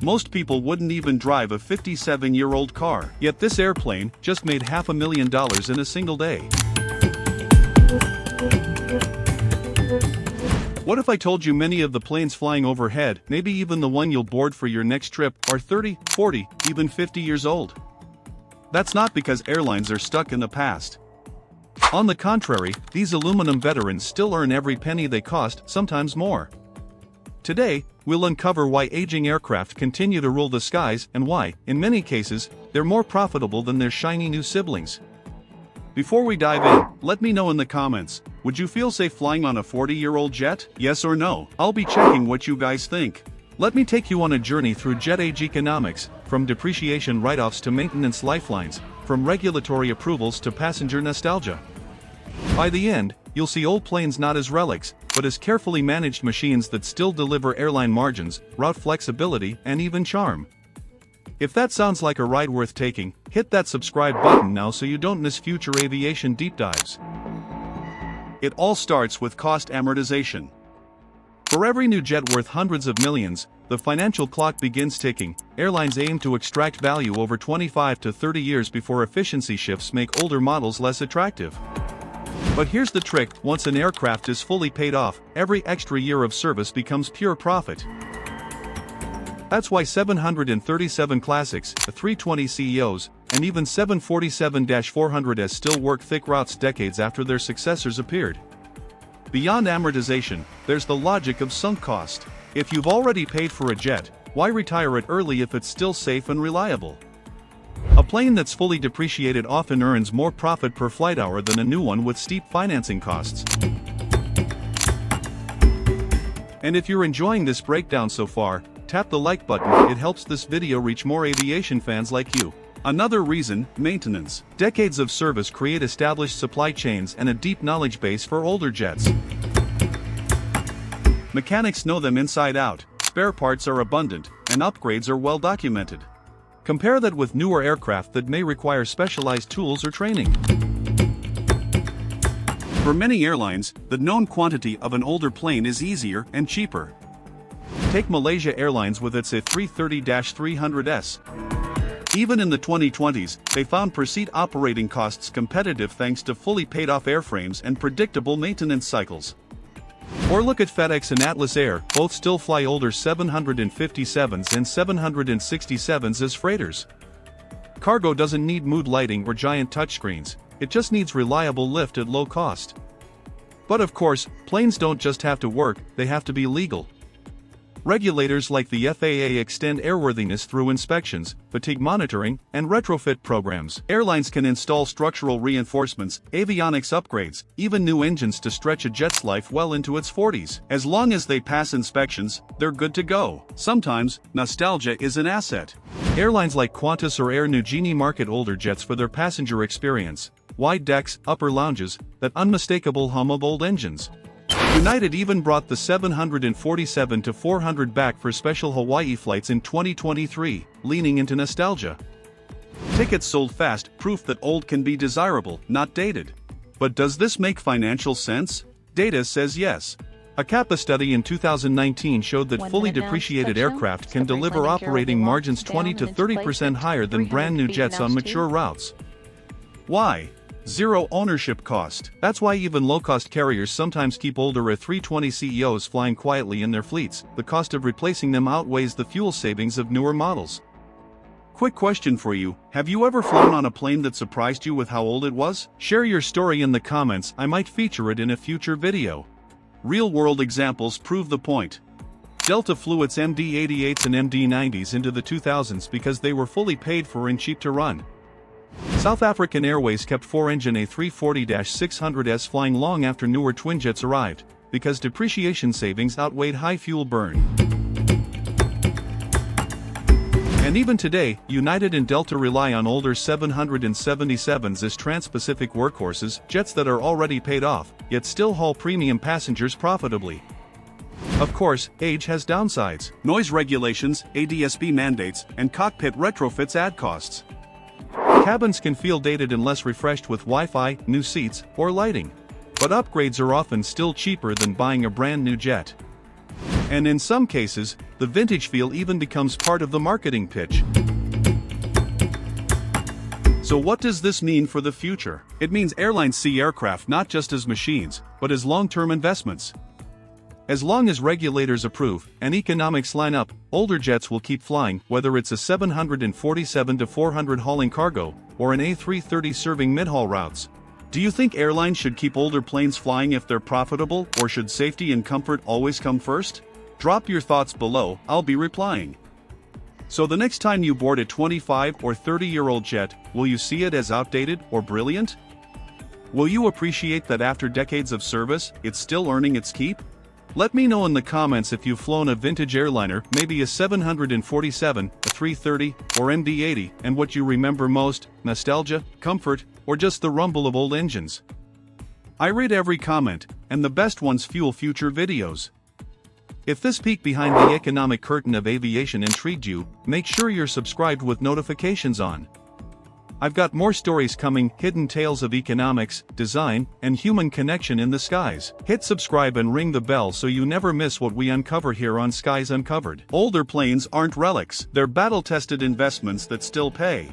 Most people wouldn't even drive a 57-year-old car. Yet this airplane just made $500,000 in a single day. What if I told you many of the planes flying overhead, maybe even the one you'll board for your next trip, are 30, 40, even 50 years old? That's not because airlines are stuck in the past. On the contrary, these aluminum veterans still earn every penny they cost, sometimes more. Today, we'll uncover why aging aircraft continue to rule the skies and why, in many cases, they're more profitable than their shiny new siblings. Before we dive in, let me know in the comments, would you feel safe flying on a 40-year-old jet? Yes or no? I'll be checking what you guys think. Let me take you on a journey through jet age economics, from depreciation write-offs to maintenance lifelines, from regulatory approvals to passenger nostalgia. By the end, you'll see old planes not as relics, but as carefully managed machines that still deliver airline margins, route flexibility, and even charm. If that sounds like a ride worth taking, hit that subscribe button now so you don't miss future aviation deep dives. It all starts with cost amortization. For every new jet worth hundreds of millions, the financial clock begins ticking. Airlines aim to extract value over 25 to 30 years before efficiency shifts make older models less attractive. But here's the trick: once an aircraft is fully paid off, every extra year of service becomes pure profit. That's why 737 Classics, the 320ceos, and even 747-400s still work thick routes decades after their successors appeared. Beyond amortization, there's the logic of sunk cost. If you've already paid for a jet, why retire it early if it's still safe and reliable? A plane that's fully depreciated often earns more profit per flight hour than a new one with steep financing costs. And if you're enjoying this breakdown so far, tap the like button. It helps this video reach more aviation fans like you. Another reason, maintenance. Decades of service create established supply chains and a deep knowledge base for older jets. Mechanics know them inside out, spare parts are abundant, and upgrades are well documented. Compare that with newer aircraft that may require specialized tools or training. For many airlines, the known quantity of an older plane is easier and cheaper. Take Malaysia Airlines with its A330-300S. Even in the 2020s, they found per seat operating costs competitive thanks to fully paid-off airframes and predictable maintenance cycles. Or look at FedEx and Atlas Air, both still fly older 757s and 767s as freighters. Cargo doesn't need mood lighting or giant touchscreens, it just needs reliable lift at low cost. But of course, planes don't just have to work, they have to be legal. Regulators like the FAA extend airworthiness through inspections, fatigue monitoring, and retrofit programs. Airlines can install structural reinforcements, avionics upgrades, even new engines to stretch a jet's life well into its 40s. As long as they pass inspections, they're good to go. Sometimes, nostalgia is an asset. Airlines like Qantas or Air Niugini market older jets for their passenger experience. Wide decks, upper lounges, that unmistakable hum of old engines. United even brought the 747-400 back for special Hawaii flights in 2023, leaning into nostalgia. Tickets sold fast, proof that old can be desirable, not dated. But does this make financial sense? Data says yes. A CAPA study in 2019 showed that fully depreciated aircraft can deliver operating margins 20 to 30% higher than brand new jets on mature routes. Why? Zero ownership cost. That's why even low-cost carriers sometimes keep older A320ceos flying quietly in their fleets. The cost of replacing them outweighs the fuel savings of newer models. Quick question for you, have you ever flown on a plane that surprised you with how old it was? Share your story in the comments, I might feature it in a future video. Real-world examples prove the point. Delta flew its MD-88s and MD-90s into the 2000s because they were fully paid for and cheap to run. South African Airways kept 4-engine A340-600s flying long after newer twinjets arrived, because depreciation savings outweighed high fuel burn. And even today, United and Delta rely on older 777s as trans-Pacific workhorses, jets that are already paid off, yet still haul premium passengers profitably. Of course, age has downsides. Noise regulations, ADS-B mandates, and cockpit retrofits add costs. Cabins can feel dated and less refreshed with Wi-Fi, new seats, or lighting. But upgrades are often still cheaper than buying a brand new jet. And in some cases, the vintage feel even becomes part of the marketing pitch. So what does this mean for the future? It means airlines see aircraft not just as machines, but as long-term investments. As long as regulators approve and economics line up, older jets will keep flying, whether it's a 747-400 hauling cargo, or an A330 serving mid-haul routes. Do you think airlines should keep older planes flying if they're profitable, or should safety and comfort always come first? Drop your thoughts below, I'll be replying. So the next time you board a 25 or 30-year-old jet, will you see it as outdated or brilliant? Will you appreciate that after decades of service, it's still earning its keep? Let me know in the comments if you've flown a vintage airliner, maybe a 747, a 330, or MD-80, and what you remember most, nostalgia, comfort, or just the rumble of old engines. I read every comment, and the best ones fuel future videos. If this peek behind the economic curtain of aviation intrigued you, make sure you're subscribed with notifications on. I've got more stories coming, hidden tales of economics, design, and human connection in the skies. Hit subscribe and ring the bell so you never miss what we uncover here on Skies Uncovered. Older planes aren't relics, they're battle-tested investments that still pay.